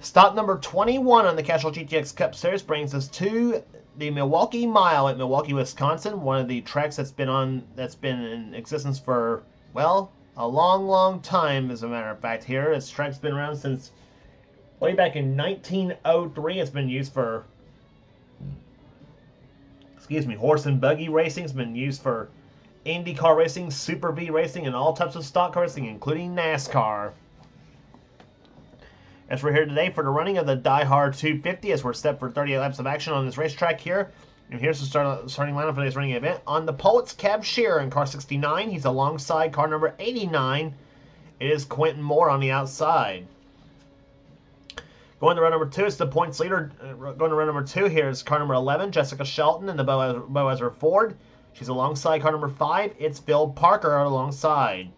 Stop number 21 on the Castrol GTX Cup Series brings us to the Milwaukee Mile at Milwaukee, Wisconsin. One of the tracks that's been in existence for, well, a long time, as a matter of fact. Here, this track's been around since way back in 1903. It's been used for, horse and buggy racing. It's been used for IndyCar racing, Super V racing, and all types of stock car racing, including NASCAR. As we're here today for the running of the Die Hard 250, as we're set for 38 laps of action on this racetrack here. And here's the starting lineup for today's running event. On the pole, it's Cab Shearer in car 69. He's alongside car number 89. It is Quentin Moore on the outside. Going to run number 2, it's the points leader. Going to run number 2 here is car number 11, Jessica Shelton in the Boazzer Ford. She's alongside car number 5. It's Phil Parker alongside.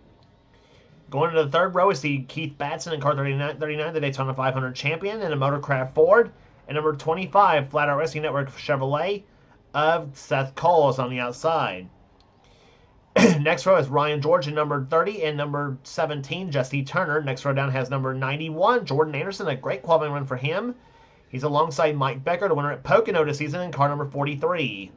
Going to the third row is the Keith Batson in car 39, the Daytona 500 champion in a Motorcraft Ford. And number 25, Flat Out Racing Network Chevrolet of Seth Cole is on the outside. Next row is Ryan George in number 30 and number 17, Jesse Turner. Next row down has number 91, Jordan Anderson, a great qualifying run for him. He's alongside Mike Becker, the winner at Pocono this season, in car number 43.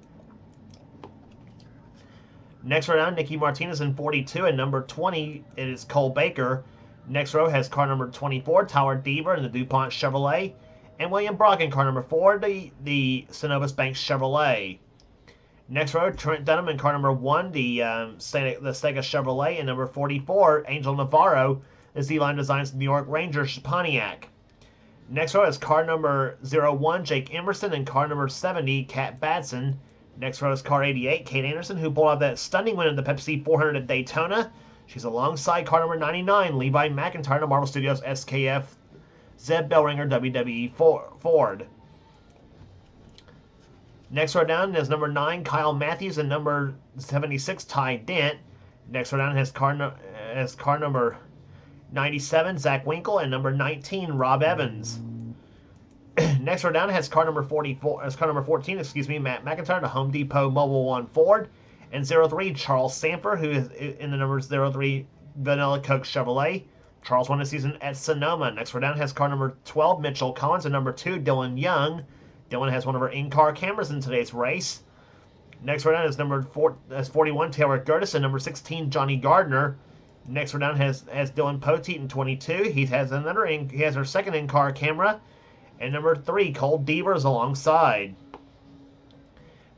Next row down, Nicky Martinez in 42, and number 20, it is Cole Baker. Next row has car number 24, Tyler Deaver in the DuPont Chevrolet, and William Brock in car number 4, the Synovus Bank Chevrolet. Next row, Trent Dunham in car number 1, the Sega Chevrolet, and number 44, Angel Navarro, the Z-Line Designs New York Rangers Pontiac. Next row is car number 01, Jake Emerson, and car number 70, Kat Batson. Next row is car 88, Kate Anderson, who pulled out that stunning win in the Pepsi 400 at Daytona. She's alongside car number 99, Levi McIntyre of Marvel Studios SKF Zeb Bellringer WWE Ford. Next row down is number 9, Kyle Matthews, and number 76, Ty Dent. Next row down has car number 97, Zach Winkle, and number 19, Rob Evans. Next row down has car number 14, Matt McIntyre, the Home Depot Mobile One Ford, and 03, Charles Samper, who is in the number 03 Vanilla Coke Chevrolet. Charles won the season at Sonoma. Next row down has car number 12, Mitchell Collins, and number 2, Dylan Young. Dylan has one of our in-car cameras in today's race. Next row down is number 41, Taylor Gertis, and number 16, Johnny Gardner. Next row down has Dylan Poteet in 22. He has our second in-car camera. And number 3, Cole Deaver is alongside.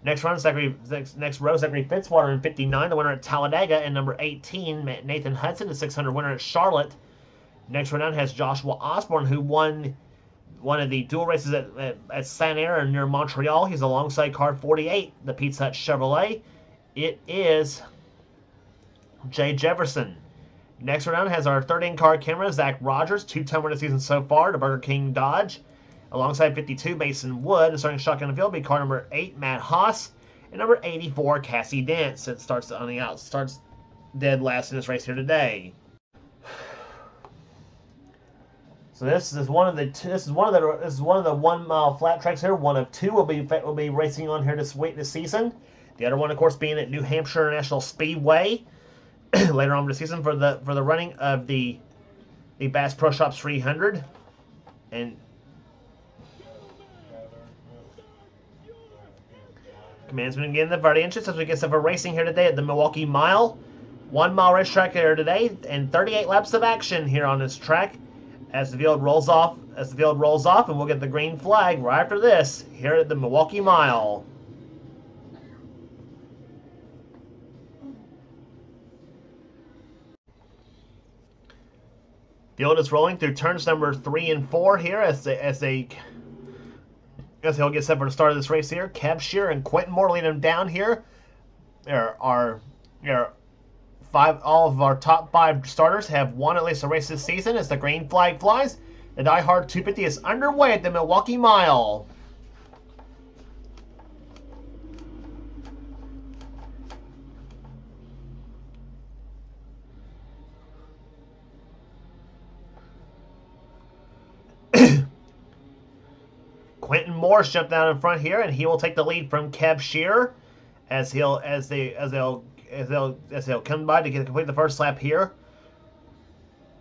Next row, Zachary Fitzwater in 59, the winner at Talladega, and number 18, Nathan Hudson, the 600 winner at Charlotte. Next row down has Joshua Osborne, who won one of the dual races at Saint-Air near Montreal. He's alongside car 48, the Pizza Hut Chevrolet. It is Jay Jefferson. Next row down has our third in-car camera, Zach Rogers, 2-time winner this season so far, the Burger King Dodge. Alongside 52, Mason Wood, and starting shotgun in the field will be car number 8, Matt Haas, and number 84, Cassie Dance. It starts dead last in this race here today. So this is one of the 1 mile flat tracks here. One of 2 will be racing on here this season. The other one, of course, being at New Hampshire International Speedway later on in the season for the running of the Bass Pro Shops 300. And commands been getting the Verde inches as we get set for racing here today at the Milwaukee Mile. 1 mile racetrack here today, and 38 laps of action here on this track as the field rolls off. And we'll get the green flag right after this here at the Milwaukee Mile. Field is rolling through turns number 3 and 4 here as he'll get set for the start of this race here. Cab Shearer and Quentin Moore leading him down here. There are 5. All of our top 5 starters have won at least a race this season as the green flag flies. The Die Hard 250 is underway at the Milwaukee Mile. Quentin Morris jumped down in front here, and he will take the lead from Cab Shearer as they'll come by to complete the first lap here.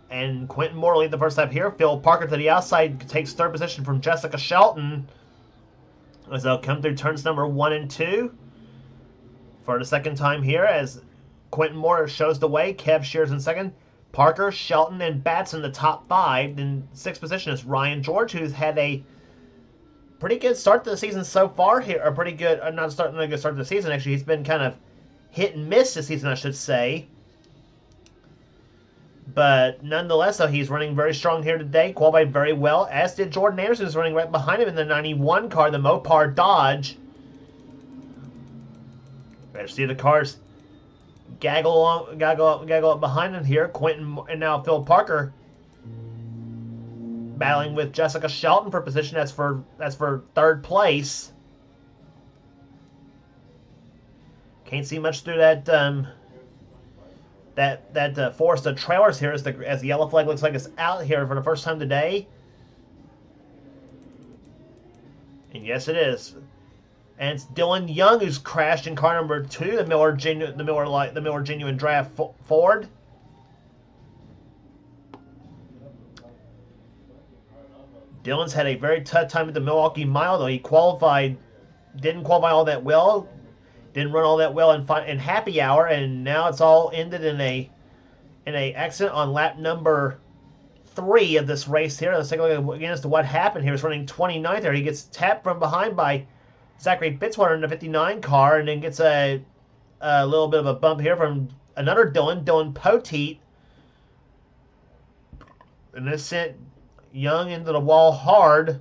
And Quentin Moore lead the first lap here. Phil Parker to the outside takes third position from Jessica Shelton as they'll come through turns number 1 and 2 for the second time here as Quentin Moore shows the way. Kev Shears in second. Parker, Shelton, and Batson the top 5. In sixth position is Ryan George, who's had a pretty good start to the season so far here. Or pretty good, not starting a good start to the season, actually. He's been kind of hit and miss this season, I should say. But nonetheless, though, he's running very strong here today. Qualified very well, as did Jordan Anderson, who's running right behind him in the 91 car, the Mopar Dodge. Better see the cars gaggle up behind him here. Quentin and now Phil Parker battling with Jessica Shelton for position. That's for third place. Can't see much through that forest of trailers here as the yellow flag looks like it's out here for the first time today. And yes, it is. And it's Dylan Young who's crashed in car number 2, the Miller Genuine Draft Ford. Dylan's had a very tough time at the Milwaukee Mile, though he didn't qualify all that well, didn't run all that well in happy hour, and now it's all ended in a accident on lap number 3 of this race here. Let's take a look again as to what happened here. He's running 29th there. He gets tapped from behind by Zachary Fitzwater in the 59 car, and then gets a little bit of a bump here from another Dylan Poteet. And this sent Young into the wall hard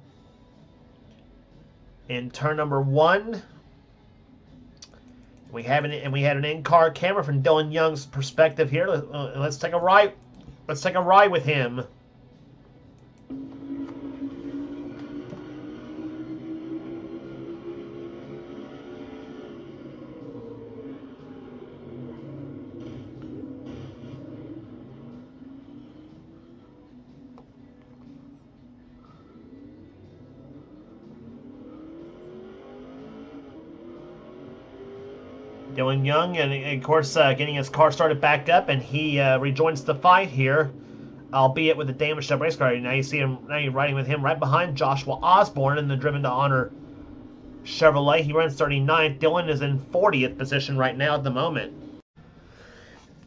in turn number 1. We had an in-car camera from Dylan Young's perspective here. Let's take a ride. Let's take a ride with him. Dylan Young, and of course, getting his car started back up, and he rejoins the fight here, albeit with a damaged up race car. Now you see him. Now you're riding with him right behind Joshua Osborne in the Driven to Honor Chevrolet. He runs 39th. Dylan is in 40th position right now at the moment.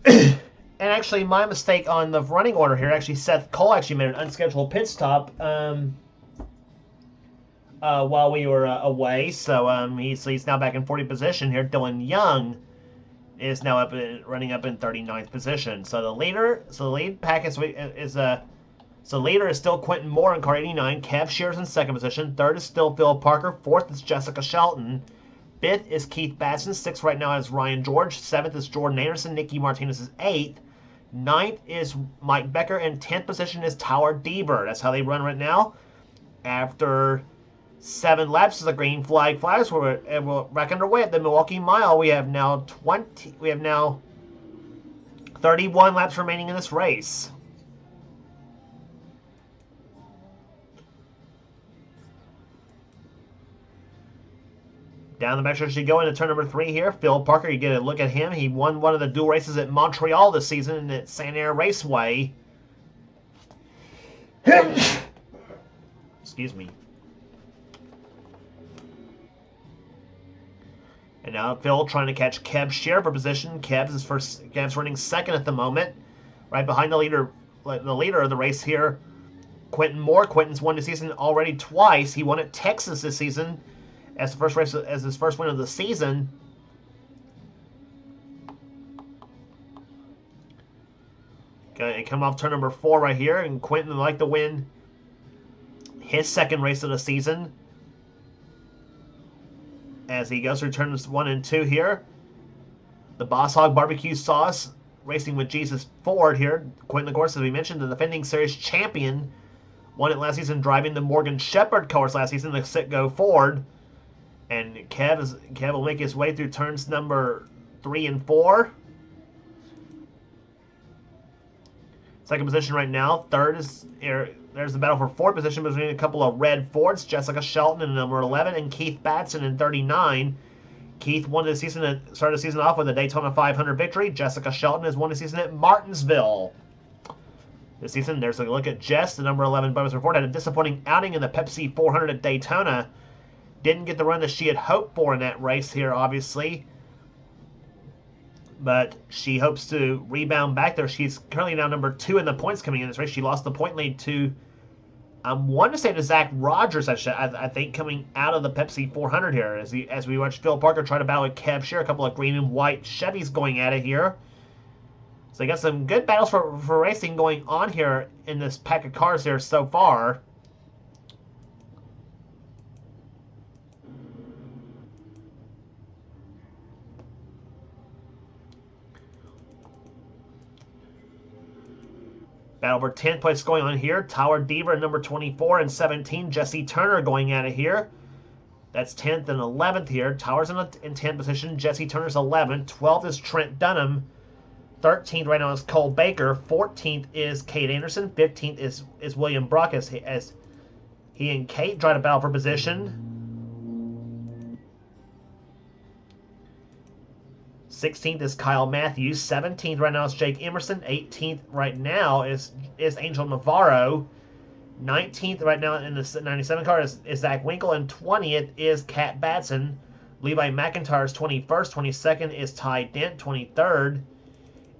And actually, my mistake on the running order here. Actually, Seth Cole actually made an unscheduled pit stop while we were away, so he's now back in 40th position here. Dylan Young is now running up in 39th position. So the leader is still Quentin Moore in car 89. Kev Shears in second position. Third is still Phil Parker. Fourth is Jessica Shelton. Fifth is Keith Batson. Sixth right now is Ryan George. Seventh is Jordan Anderson. Nicky Martinez is eighth. Ninth is Mike Becker, and 10th position is Tower Deaver. That's how they run right now. After 7 laps of the green flag flies, we're back underway at the Milwaukee Mile. We have now 31 laps remaining in this race. Down the backstretch you go into turn number 3 here. Phil Parker, you get a look at him. He won one of the dual races at Montreal this season at Saint-Air Raceway. Excuse me. And now Phil trying to catch Kev Shear for position. Kev's running second at the moment, right behind the leader of the race here, Quentin Moore. Quentin's won the season already twice. He won at Texas this season as his first win of the season. Okay, come off turn number 4 right here, and Quentin would like to win his second race of the season as he goes through turns 1 and 2 here. The Boss Hog Barbecue Sauce racing with Jesus Ford here. Quentin, of course, as we mentioned, the defending series champion, won it last season driving the Morgan Shepherd cars last season, the Citgo Ford. And Kev will make his way through turns number 3 and 4. Second position right now. Third is there's the battle for fourth position between a couple of red Fords, Jessica Shelton in number 11 and Keith Batson in 39. Keith started the season off with a Daytona 500 victory. Jessica Shelton has won the season at Martinsville. this season. There's a look at Jess, the number 11 bonus report. Had a disappointing outing in the Pepsi 400 at Daytona. Didn't get the run that she had hoped for in that race here, obviously. But she hopes to rebound back there. She's currently now number 2 in the points coming in this race. She lost the point lead to, I want to say, to Zach Rogers, I think, coming out of the Pepsi 400 here. As we watch Phil Parker try to battle with Kev Shear, a couple of green and white Chevys going at it here. So you got some good battles for racing going on here in this pack of cars here so far. Battle for 10th place going on here. Tower Diva number 24 and 17. Jesse Turner going at it here. That's 10th and 11th here. Tower's in 10th position. Jesse Turner's 11th. 12th is Trent Dunham. 13th right now is Cole Baker. 14th is Kate Anderson. 15th is William Brock as he and Kate try to battle for position. 16th is Kyle Matthews. 17th right now is Jake Emerson. 18th right now is Angel Navarro. 19th right now in the 97 car is Zach Winkle. And 20th is Kat Batson. Levi McIntyre's 21st. 22nd is Ty Dent. 23rd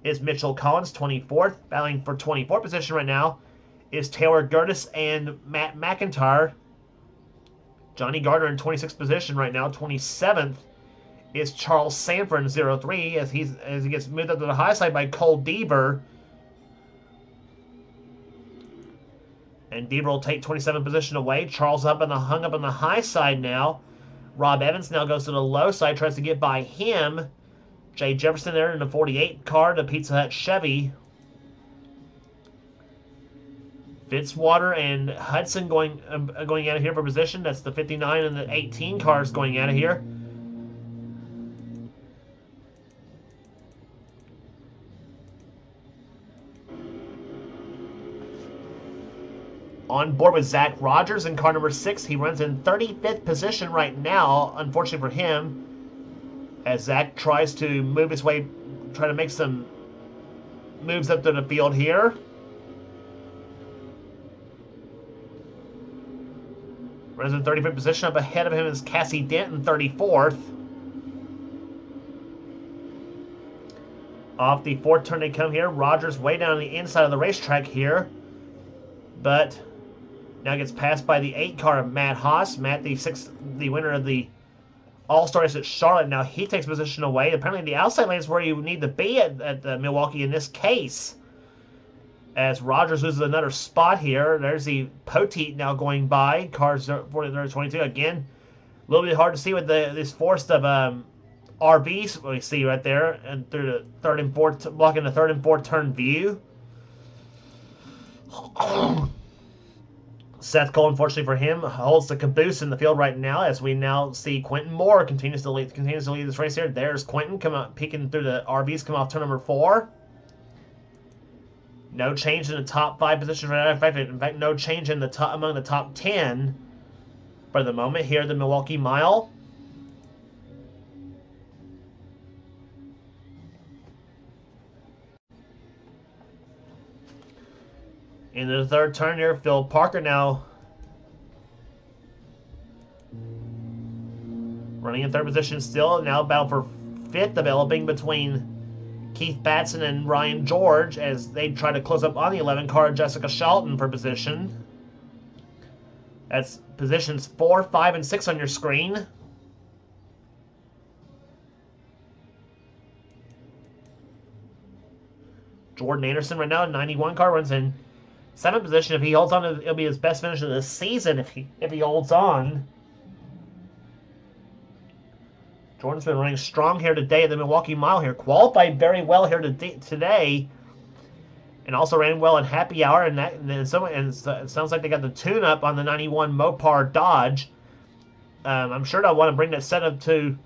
is Mitchell Collins. 24th, battling for 24th position right now, is Taylor Gertis and Matt McIntyre. Johnny Gardner in 26th position right now. 27th is Charles Sanford in 03 as he gets moved up to the high side by Cole Deaver. And Deaver will take 27th position away. Charles hung up on the high side now. Rob Evans now goes to the low side, tries to get by him. Jay Jefferson there in the 48 car, the Pizza Hut Chevy. Fitzwater and Hudson going out of here for position. That's the 59 and the 18 cars going out of here. On board with Zach Rogers in car number 6. He runs in 35th position right now, unfortunately for him, as Zach tries to move his way, try to make some moves up to the field here. Runs in 35th position. Up ahead of him is Cassie Dent in 34th. Off the 4th turn they come here. Rogers way down on the inside of the racetrack here, but now gets passed by the 8 car of Matt Haas. Matt, the winner of the All-Star race at Charlotte. Now he takes position away. Apparently the outside lane is where you need to be at Milwaukee in this case, as Rogers loses another spot here. There's the Poteet now going by. Cars 43-22. Again, a little bit hard to see with this forest of RVs we see right there, and through the 3rd and 4th, blocking the 3rd and 4th turn view. Seth Cole, unfortunately for him, holds the caboose in the field right now, as we now see Quentin Moore continues to lead this race here. There's Quentin peeking through the RVs, come off turn number 4. No change in the top 5 positions right now. In fact, no change in among the top 10 for the moment here at the Milwaukee Mile. Into the 3rd turn here, Phil Parker now running in 3rd position still. Now battle for 5th developing between Keith Batson and Ryan George as they try to close up on the 11 car, Jessica Shelton, for position. That's positions 4, 5, and 6 on your screen. Jordan Anderson right now, 91 car, runs in 7th position. If he holds on, it'll be his best finish of the season if he holds on. Jordan's been running strong here today at the Milwaukee Mile here. Qualified very well here today, and also ran well in happy hour. And it sounds like they got the tune-up on the 91 Mopar Dodge. I'm sure they'll want to bring that setup to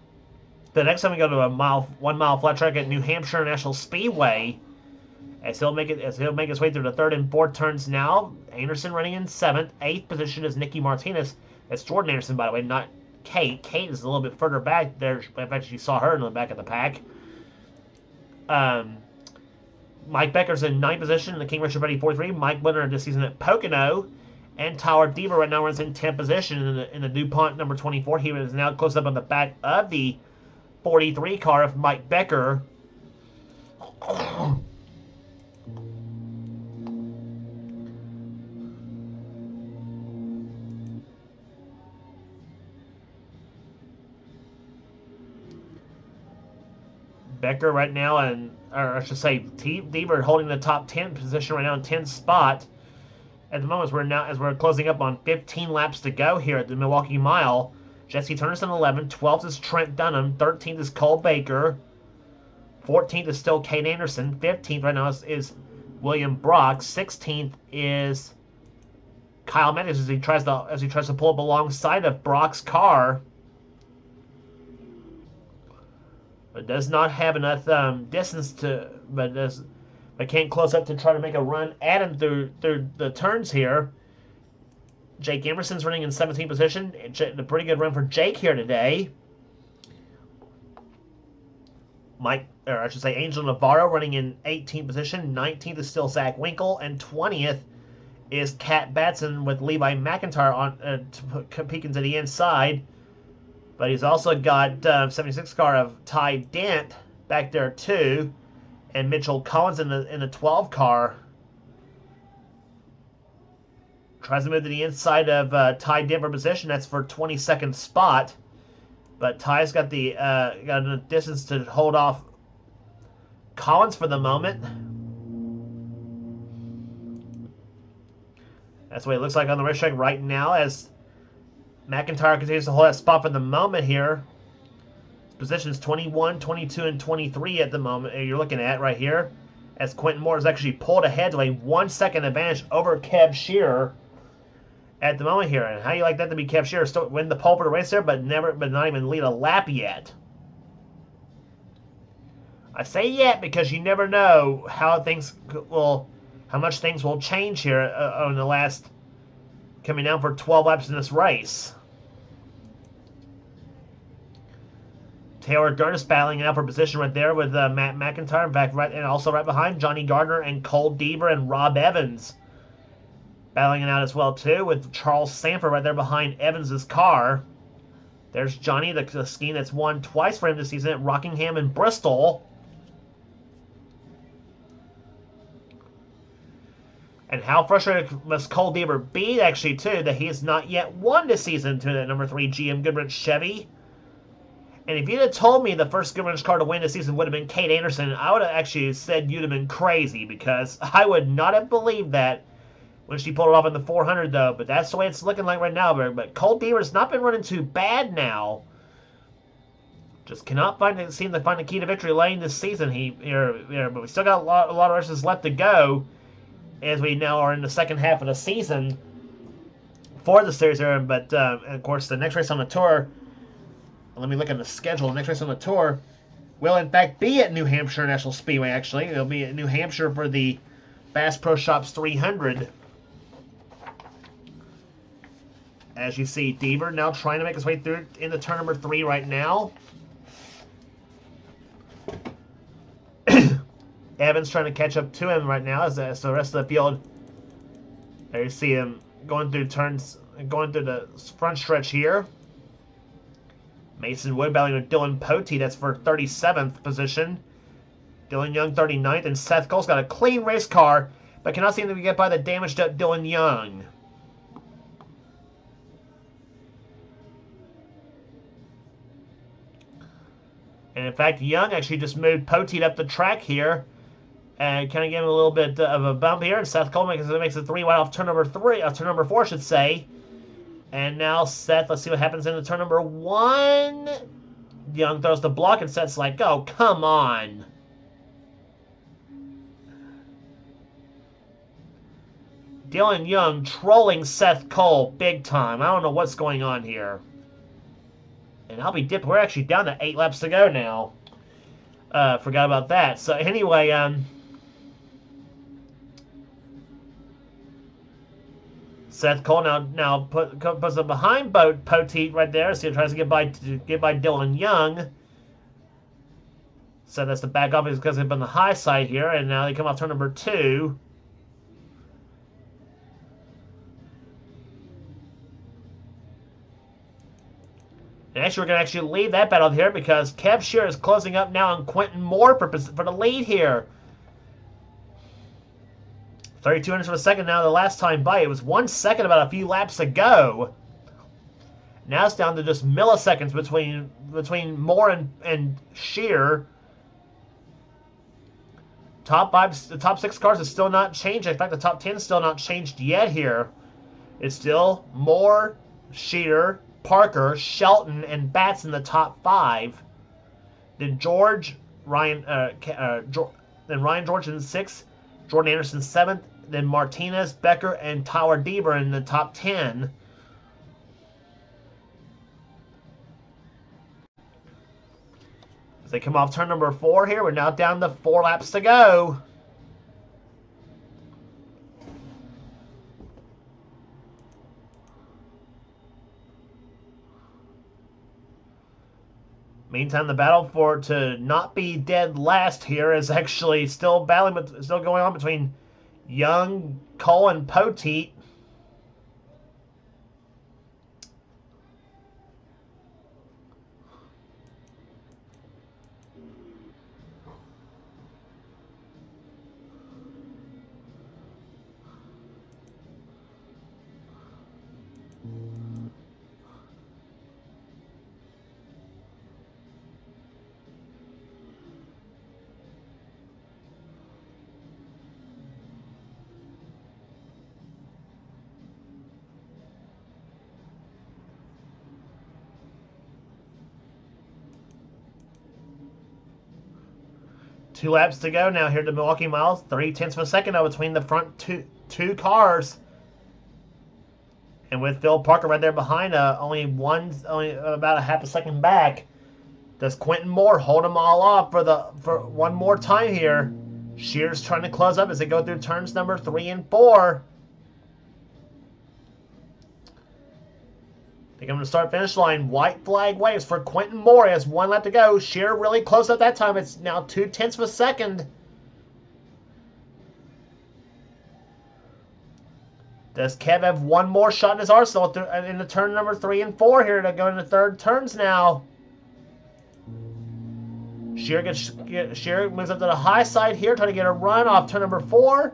the next time we go to a 1 mile flat track at New Hampshire International Speedway. As he'll make his way through the 3rd and 4th turns now. Anderson running in 7th. 8th position is Nicky Martinez. That's Jordan Anderson, by the way, not Kate. Kate is a little bit further back there. In fact, you saw her in the back of the pack. Mike Becker's in 9th position in the King Richard Petty 43. Mike winner this season at Pocono. And Tyler Deaver right now runs in 10th position in the DuPont number 24. He is now close up on the back of the 43 car of Mike Becker. Becker right now, or I should say, Deaver holding the top 10 position right now in 10th spot. At the moment, as we're closing up on 15 laps to go here at the Milwaukee Mile. Jesse Turner's in 11th. 12th is Trent Dunham. 13th is Cole Baker. 14th is still Kate Anderson. 15th right now is William Brock. 16th is Kyle Matthews as he tries to pull up alongside of Brock's car. But does not have enough distance but can't close up to try to make a run at him through the turns here. Jake Emerson's running in 17th position. A pretty good run for Jake here today. Angel Navarro running in 18th position. 19th is still Zach Winkle, and 20th is Kat Batson with Levi McIntyre on peeking to the inside. But he's also got 76 car of Ty Dent back there too, and Mitchell Collins in the 12 car. Tries to move to the inside of Ty Dent for position. That's for 22nd spot. But Ty's got got enough distance to hold off Collins for the moment. That's what it looks like on the racetrack right now as McIntyre continues to hold that spot for the moment here. Positions 21, 22, and 23 at the moment you're looking at right here. As Quentin Moore is actually pulled ahead to a 1 second advantage over Kev Shearer at the moment here. And how do you like that to be Kev Shearer? Still win the pole for the race there, but not even lead a lap yet. I say yet because you never know how much things will change here on the last coming down for 12 laps in this race. Taylor Durtis battling it out for position right there with Matt McIntyre, and also right behind Johnny Gardner and Cole Deaver and Rob Evans battling it out as well too, with Charles Sanford right there behind Evans's car. There's Johnny, the scheme that's won twice for him this season at Rockingham and Bristol. And how frustrated must Cole Deaver be, actually, too, that he has not yet won this season to the number 3 GM Goodwrench Chevy. And if you'd have told me the first Goodwrench car to win this season would have been Kate Anderson, I would have actually said you'd have been crazy, because I would not have believed that when she pulled it off in the 400, though. But that's the way it's looking like right now. But Cole Deaver's not been running too bad now. Just cannot seem to find the key to victory lane this season. But we still got a lot of races left to go, as we now are in the second half of the season for the series here. But, of course, the next race on the tour, let me look at the schedule. The next race on the tour will, in fact, be at New Hampshire National Speedway, actually. It'll be at New Hampshire for the Bass Pro Shops 300. As you see, Deaver now trying to make his way through into turn number 3 right now. Evans trying to catch up to him right now as the rest of the field. There you see him going through turns, going through the front stretch here. Mason Wood battling with Dylan Pote. That's for 37th position. Dylan Young 39th, and Seth Cole's got a clean race car, but cannot seem to get by the damaged up Dylan Young. And in fact, Young actually just moved Poteet up the track here and kind of gave him a little bit of a bump here. And Seth Cole makes a 3 wide off turn number 4, I should say. And now Seth, let's see what happens in the turn number 1. Young throws the block, and Seth's like, oh, come on. Dylan Young trolling Seth Cole big time. I don't know what's going on here. And I'll be dipped. We're actually down to 8 laps to go now. Forgot about that. So anyway, Seth Cole now puts it behind Poteet right there. So he tries to get by Dylan Young. So that's the back off is because they've been on the high side here, and now they come off turn number 2. And actually, we're going to actually leave that battle here because Kev Shear is closing up now on Quentin Moore for the lead here. 32 hundredths of a second now the last time by. It was 1 second about a few laps ago. Now it's down to just milliseconds between Moore and Shear. The top 6 cars is still not changed. In fact, the top 10 is still not changed yet here. It's still Moore, Shear, Parker, Shelton, and Batts in the top 5. Then Ryan George in 6th, Jordan Anderson 7th, then Martinez, Becker, and Tyler Deaver in the top 10. As they come off turn number 4 here, we're now down to 4 laps to go. Meantime, the battle to not be dead last here is actually still going on between Young, Cole, and Poteet. Two laps to go now here at the Milwaukee Miles. 3/10 of a second now between the front two cars. And with Phil Parker right there behind, only about a half a second back. Does Quentin Moore hold them all off for one more time here? Shear's trying to close up as they go through turns number 3 and 4. They come to start finish line. White flag waves for Quentin Moore. He has 1 lap to go. Shear really close at that time. It's now 2/10 of a second. Does Kev have one more shot in his arsenal in the turn number 3 and 4 here to go into third turns now? Shear moves up to the high side here, trying to get a run off turn number 4.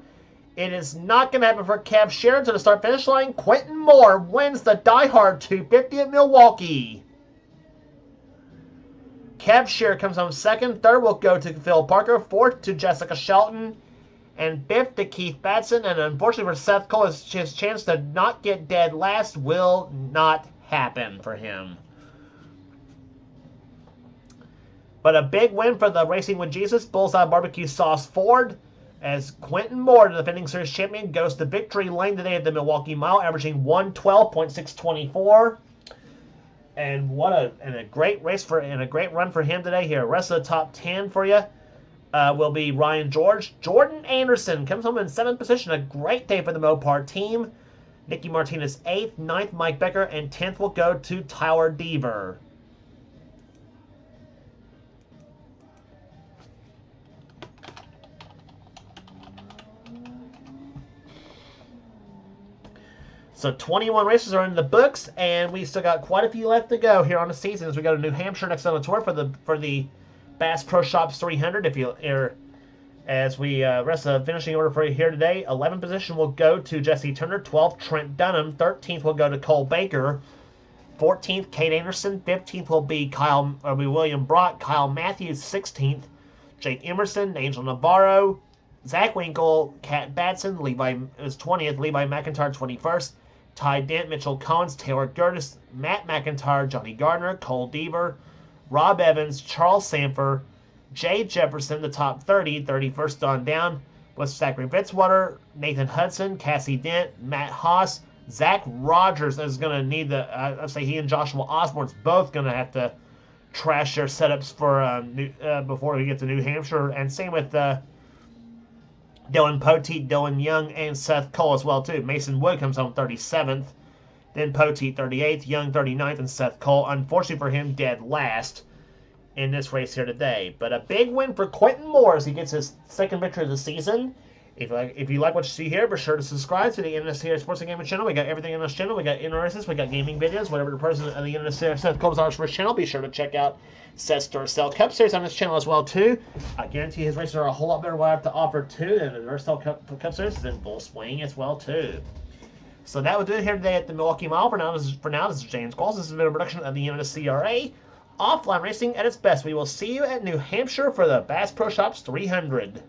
It is not going to happen for Kev Shear to the start finish line. Quentin Moore wins the Die Hard 250 at Milwaukee. Kev Shear comes home second. Third will go to Phil Parker. Fourth to Jessica Shelton. And fifth to Keith Batson. And unfortunately for Seth Cole, his chance to not get dead last will not happen for him. But a big win for the Racing with Jesus Bullseye Barbecue Sauce Ford, as Quentin Moore, the defending series champion, goes to victory lane today at the Milwaukee Mile, averaging 112.624. And what a great race and a great run for him today here. Rest of the top 10 for you will be Ryan George. Jordan Anderson comes home in 7th position. A great day for the Mopar team. Nicky Martinez 8th, 9th Mike Becker, and 10th will go to Tyler Deaver. So 21 races are in the books, and we still got quite a few left to go here on the season. As we go to New Hampshire next on the tour for the Bass Pro Shops 300. As we rest of the finishing order for you here today, 11th position will go to Jesse Turner, 12th Trent Dunham, 13th will go to Cole Baker, 14th Kate Anderson, 15th will be William Brock, Kyle Matthews 16th, Jake Emerson, Angel Navarro, Zach Winkle, Kat Batson, Levi is 20th, Levi McIntyre 21st. Ty Dent, Mitchell Collins, Taylor Gertis, Matt McIntyre, Johnny Gardner, Cole Deaver, Rob Evans, Charles Sanford, Jay Jefferson, the top 30, 31st on down, with Zachary Fitzwater, Nathan Hudson, Cassie Dent, Matt Haas, Zach Rogers is going to need I'd say he and Joshua Osborne's both going to have to trash their setups for before we get to New Hampshire, and same with Dylan Poteet, Dylan Young, and Seth Cole as well, too. Mason Wood comes home 37th. Then Poteet 38th, Young 39th, and Seth Cole, unfortunately for him, dead last. in this race here today. But a big win for Quentin Moore as he gets his second victory of the season. If you like what you see here, be sure to subscribe to the NNSCRA Sports and Gaming channel. We got everything on this channel. We got NRSs, we got gaming videos, whatever the president of the NNSCRA Seth comes on our channel. Be sure to check out Seth's Duracell Cup Series on this channel as well too. I guarantee his races are a whole lot better what I have to offer too than the Duracell Cup Series, than Full Swing as well too. So that will do it here today at the Milwaukee Mile. For now, this is James Qualls. This has been a production of the NNSCRA. Offline racing at its best. We will see you at New Hampshire for the Bass Pro Shops 300.